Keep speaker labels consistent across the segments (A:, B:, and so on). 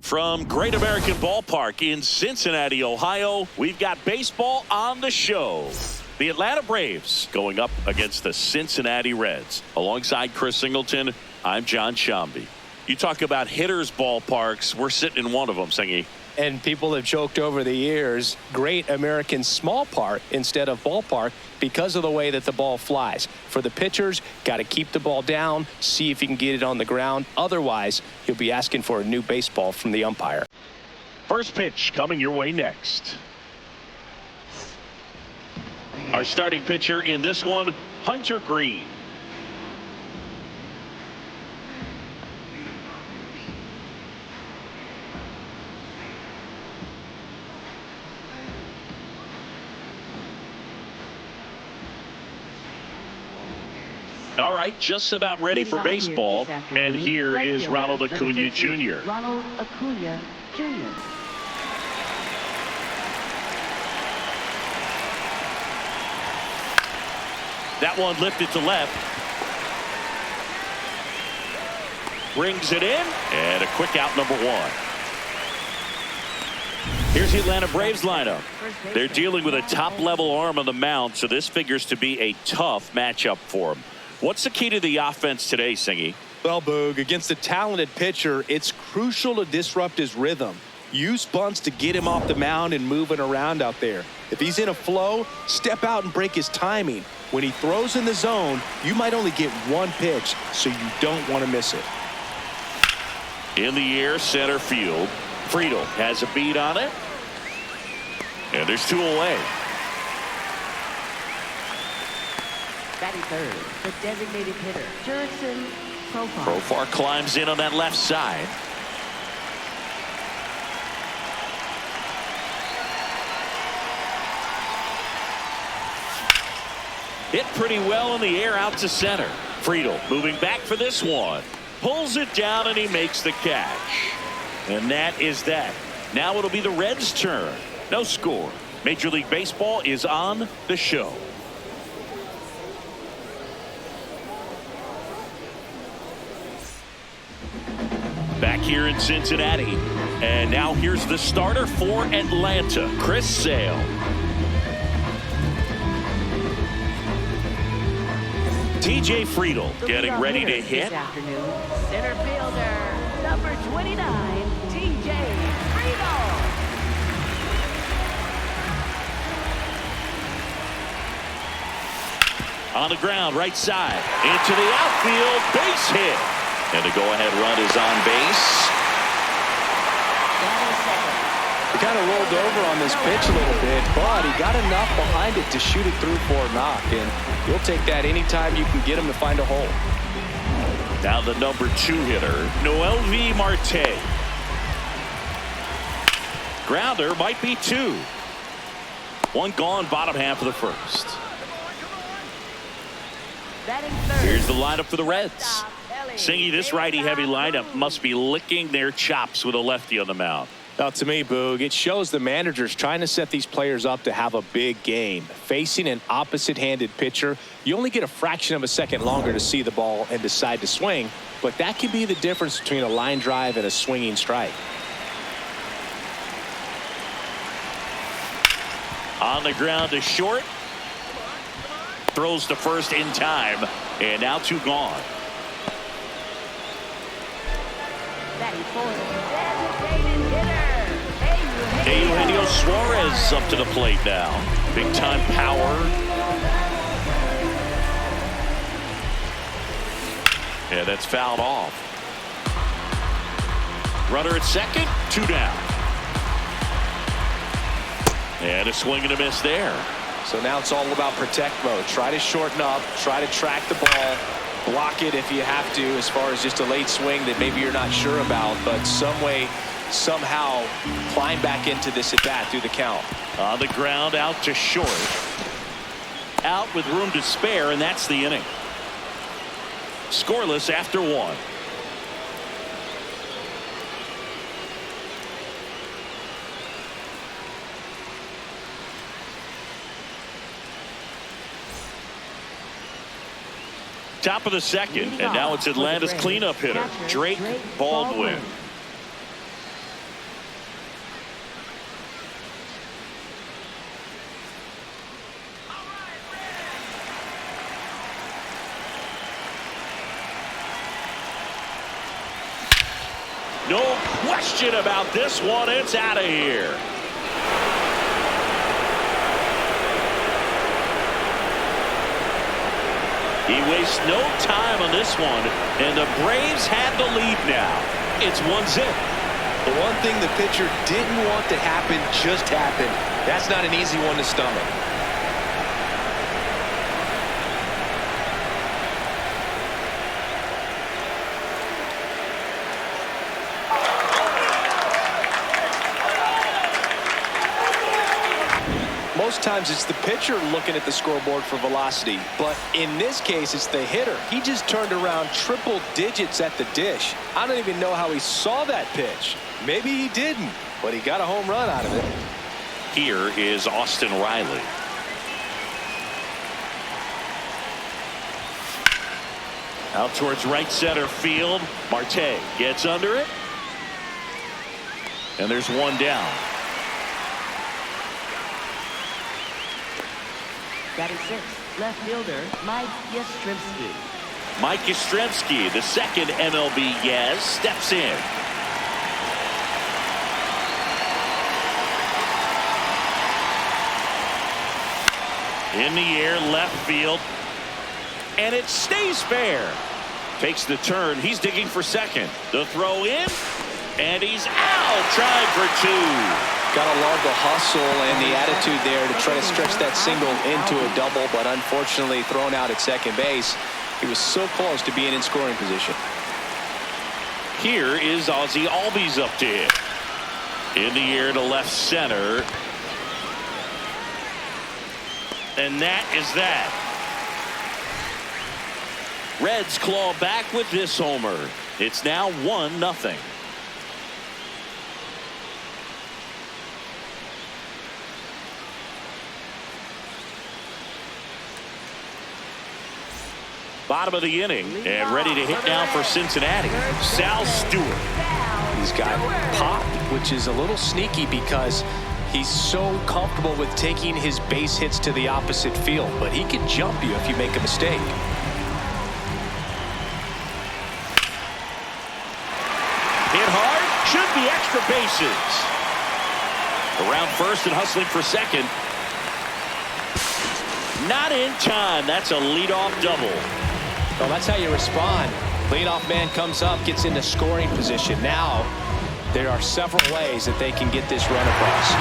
A: From Great American Ballpark in Cincinnati, Ohio, we've got baseball on the show. The Atlanta Braves going up against the Cincinnati Reds. Alongside Chris Singleton, I'm John Shambi. You talk about hitters' ballparks, we're sitting in one of them, Singy.
B: And people have joked over the years, Great American small park instead of ballpark because of the way that the ball flies. For the pitchers, got to keep the ball down, see if you can get it on the ground. Otherwise, you'll be asking for a new baseball from the umpire.
A: First pitch coming your way next. Our starting pitcher in this one, Hunter Green. All right, just about ready for baseball. And here is Ronald Acuna Jr.
C: Ronald Acuna Jr.
A: That one lifted to left. Brings it in. And a quick out, number one. Here's the Atlanta Braves lineup. They're dealing with a top-level arm on the mound, so this figures to be a tough matchup for them. What's the key to the offense today, Singy?
B: Well, Boog, against a talented pitcher, it's crucial to disrupt his rhythm. Use bunts to get him off the mound and moving around out there. If he's in a flow, step out and break his timing. When he throws in the zone, you might only get one pitch, so you don't want to miss it.
A: In the air, center field. Friedel has a beat on it. And there's two away.
C: Batting third, the designated hitter, Jurickson Profar.
A: Profar climbs in on that left side. Hit pretty well in the air out to center. Friedel moving back for this one. Pulls it down and he makes the catch. And that is that. Now it'll be the Reds' turn. No score. Major League Baseball is on the show. Back here in Cincinnati. And now here's the starter for Atlanta, Chris Sale. TJ Friedel getting ready to hit.
C: This afternoon, center fielder, number 29, TJ Friedel.
A: On the ground, right side, into the outfield, base hit. And the go-ahead run is on base.
B: He kind of rolled over on this pitch a little bit, but he got enough behind it to shoot it through for a knock. And you'll take that anytime you can get him to find a hole.
A: Now the number 2 hitter, Noel V. Marte. Grounder might be 2. One gone, bottom half of the first. Here's the lineup for the Reds. Singy, this righty-heavy lineup must be licking their chops with a lefty on the mound.
B: Now, to me, Boog, it shows the managers trying to set these players up to have a big game. Facing an opposite-handed pitcher, you only get a fraction of a second longer to see the ball and decide to swing, but that can be the difference between a line drive and a swinging strike.
A: On the ground to short. Throws to first in time, and now 2 gone. Eugenio Suarez up to the plate now. Big time power. Yeah, that's fouled off. Runner at second, 2 down. And a swing and a miss there.
B: So now it's all about protect mode. Try to shorten up, try to track the ball, block it if you have to, as far as just a late swing that maybe you're not sure about, but some way, somehow climb back into this at bat through the count.
A: On the ground, out to short. Out with room to spare, and that's the inning. Scoreless after 1. Top of the second, and now it's Atlanta's cleanup hitter, Drake Baldwin. No question about this one. It's out of here. He wastes no time on this one, and the Braves have the lead now. It's 1-0.
B: The one thing the pitcher didn't want to happen just happened. That's not an easy one to stomach. Most times it's the pitcher looking at the scoreboard for velocity, but in this case it's the hitter. He just turned around triple digits at the dish. I don't even know how he saw that pitch. Maybe he didn't, but he got a home run out of it.
A: Here is Austin Riley. Out towards right center field. Marte gets under it, and there's one down.
C: Batting sixth, left fielder Mike Yastrzemski.
A: Mike Yastrzemski, the second MLB Yaz, steps in. In the air, left field, and it stays fair. Takes the turn. He's digging for second. The throw in, and he's out. Trying for two.
B: Gotta love the hustle and the attitude there to try to stretch that single into a double, but unfortunately thrown out at second base. He was so close to being in scoring position.
A: Here is Ozzie Albies up to hit. In the air to left center. And that is that. Reds claw back with this homer. It's now 1-0. Bottom of the inning, and ready to hit now for Cincinnati, Sal Stewart.
B: He's got pop, which is a little sneaky because he's so comfortable with taking his base hits to the opposite field, but he can jump you if you make a mistake.
A: Hit hard, should be extra bases. Around first and hustling for second. Not in time. That's a leadoff double.
B: Well, that's how you respond. Leadoff man comes up, gets into scoring position. Now, there are several ways that they can get this run across.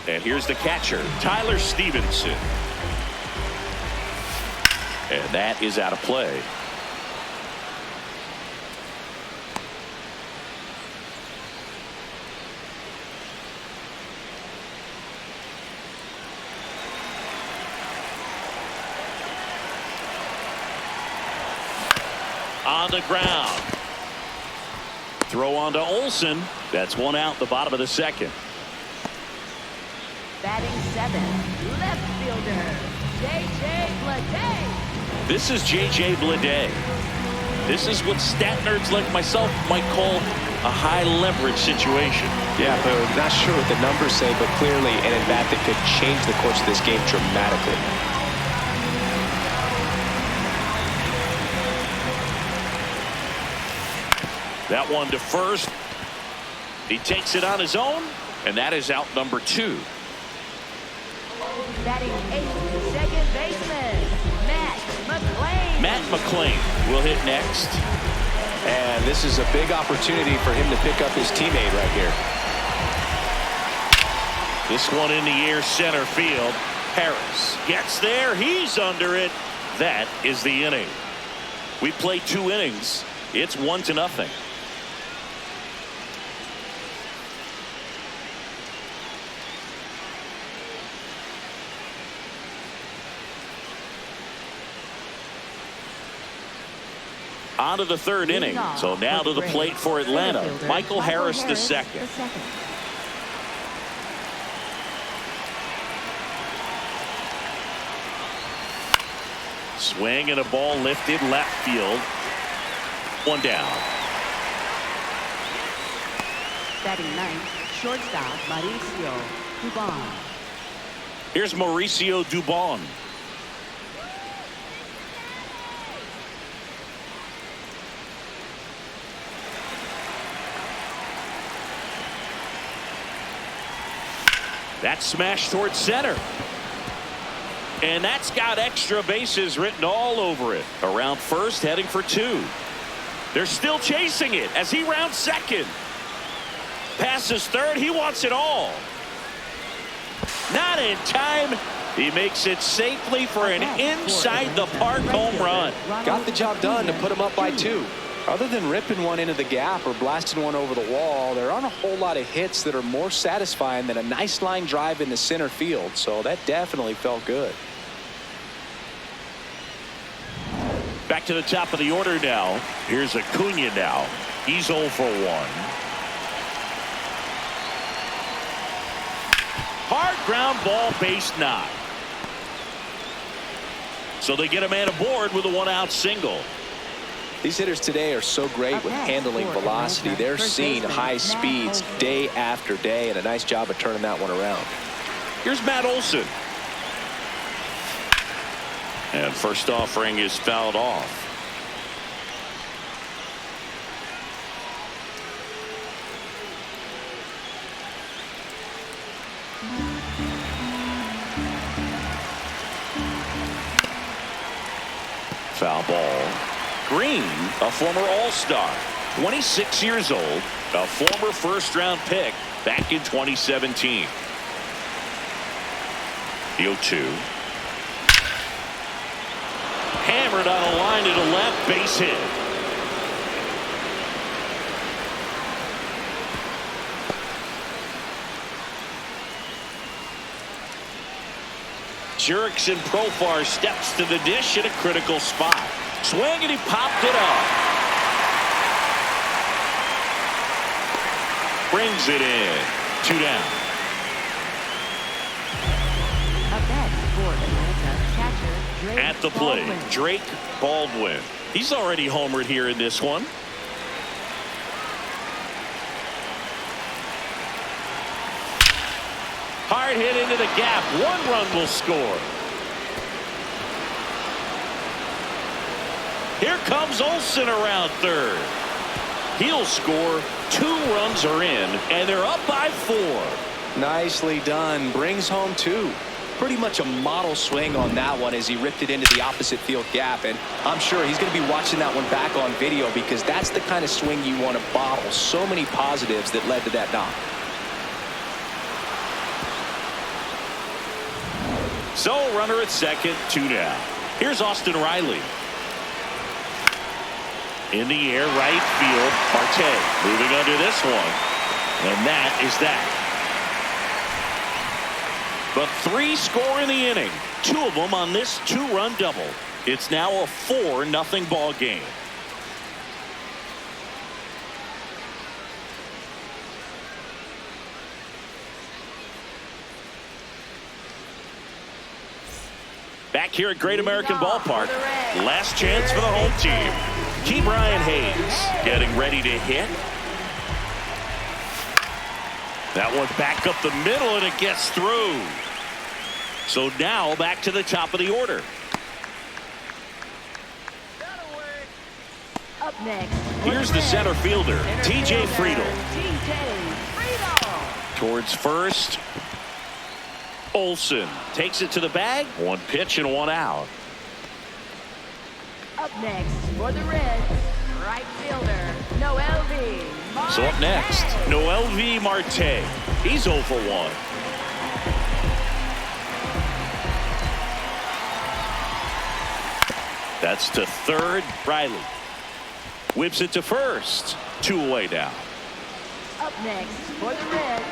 A: And here's the catcher, Tyler Stevenson. And that is out of play. On the ground. Throw on to Olsen. That's one out, the bottom of the second.
C: Batting seventh, left fielder J.J. Bleday.
A: This is J.J. Bleday. This is what stat nerds like myself might call a high leverage situation.
B: Yeah, but we're not sure what the numbers say, but clearly an at-bat that could change the course of this game dramatically.
A: That one to first. He takes it on his own, and that is out number 2.
C: Batting eighth, second baseman Matt McClain.
A: Matt McClain will hit next.
B: And this is a big opportunity for him to pick up his teammate right here.
A: This one in the air, center field. Harris gets there. He's under it. That is the inning. We played 2 innings. It's 1-0. On to the third inning. So now to the plate for Atlanta, Michael Harris the second. Swing and a ball lifted left field. One down.
C: Batting ninth, shortstop Mauricio Dubon.
A: Here's Mauricio Dubon. That's smashed towards center. And that's got extra bases written all over it. Around first, heading for two. They're still chasing it as he rounds second. Passes third. He wants it all. Not in time. He makes it safely for an inside-the-park home run.
B: Got the job done to put him up by 2. Other than ripping one into the gap or blasting one over the wall, there aren't a whole lot of hits that are more satisfying than a nice line drive into center field. So that definitely felt good.
A: Back to the top of the order now. Here's Acuna now. He's 0 for 1. Hard ground ball, base knock. So they get a man aboard with a 1-out single.
B: These hitters today are so great with handling velocity. They're seeing high speeds day after day, and a nice job of turning that one around.
A: Here's Matt Olson. And first offering is fouled off. Foul ball. Green, a former All-Star, 26 years old, a former first-round pick back in 2017. The 0-2. Hammered on a line to the left, base hit. Jerks and Profar steps to the dish at a critical spot. Swing and he popped it up. Brings it in. 2 down.
C: Up next for Atlanta, catcher Drake
A: At the plate,
C: Baldwin.
A: Drake Baldwin. He's already homered here in this one. Hard hit into the gap. 1 run will score. Here comes Olson around third. He'll score. 2 runs are in, and they're up by 4.
B: Nicely done. Brings home 2. Pretty much a model swing on that one as he ripped it into the opposite field gap, and I'm sure he's going to be watching that one back on video because that's the kind of swing you want to bottle. So many positives that led to that knock.
A: So runner at second, 2 down. Here's Austin Riley. In the air, right field. Marte moving under this one. And that is that. But 3 score in the inning. 2 of them on this 2-run double. It's now a 4-0 ball game. Back here at Great American Ballpark. Last chance for the home team. Key Brian Hayes getting ready to hit. That one back up the middle, and it gets through. So now back to the top of the order.
C: Up next.
A: Here's the center fielder, TJ Friedel.
C: TJ Friedel.
A: Towards first. Olson takes it to the bag. 1 pitch and 1 out.
C: Up next for the Reds, right fielder Noel V. Marte.
A: So up next, Noel V. Marte. He's 0 for 1. That's to third. Riley whips it to first. 2 away now.
C: Up next for the Reds,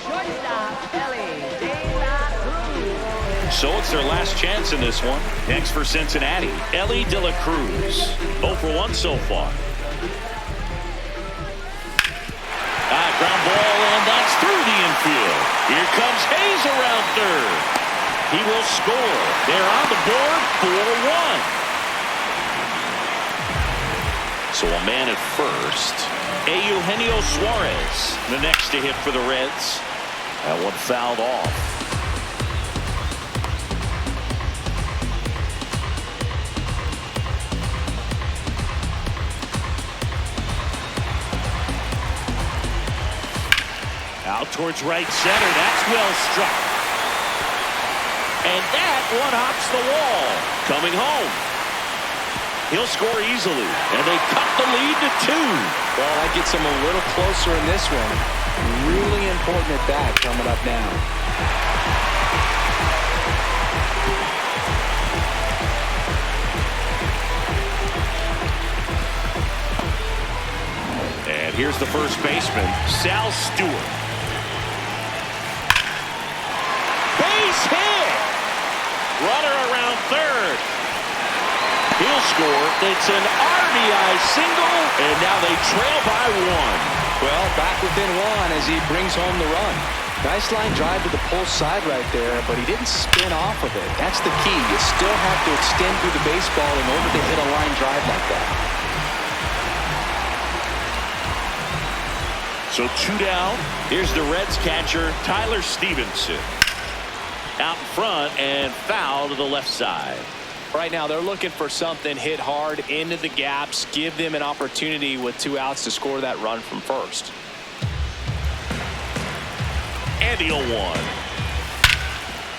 C: shortstop Ellie De La Cruz.
A: So it's their last chance in this one. Next for Cincinnati, Ellie De La Cruz. 0 for 1 so far. Ground ball, and that's through the infield. Here comes Hayes around third. He will score. They're on the board, 4-1. So a man at first. Eugenio Suarez, the next to hit for the Reds. That one fouled off. Out towards right center. That's well struck. And that one hops the wall. Coming home. He'll score easily. And they cut the lead to 2.
B: Well, that gets him a little closer in this one. Really important at bat coming up now.
A: And here's the first baseman, Sal Stewart. Base hit! Runner around third. He'll score. It's an RBI single, and now they trail by 1.
B: Well, back within 1 as he brings home the run. Nice line drive to the pull side right there, but he didn't spin off of it. That's the key. You still have to extend through the baseball in order to hit a line drive like that.
A: So 2 down. Here's the Reds catcher, Tyler Stevenson. Out in front and foul to the left side.
D: Right now, they're looking for something hit hard into the gaps, give them an opportunity with 2 outs to score that run from first.
A: And the 0-1.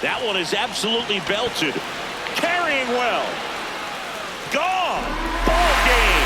A: That one is absolutely belted. Carrying well. Gone. Ball game.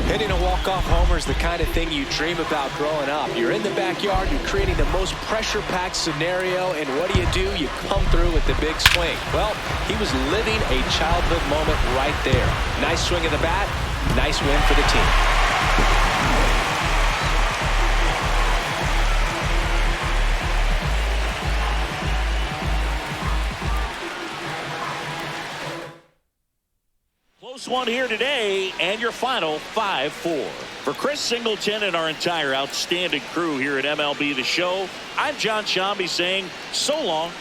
B: Hitting a walk-off homer is the kind of thing you dream about growing up. You're in the backyard, you're creating the most pressure-packed scenario, and what do? You come through with the big swing. Well, he was living a childhood moment right there. Nice swing of the bat, nice win for the team.
A: Close one here today, and your final 5-4. For Chris Singleton and our entire outstanding crew here at MLB The Show, I'm John Shambi saying so long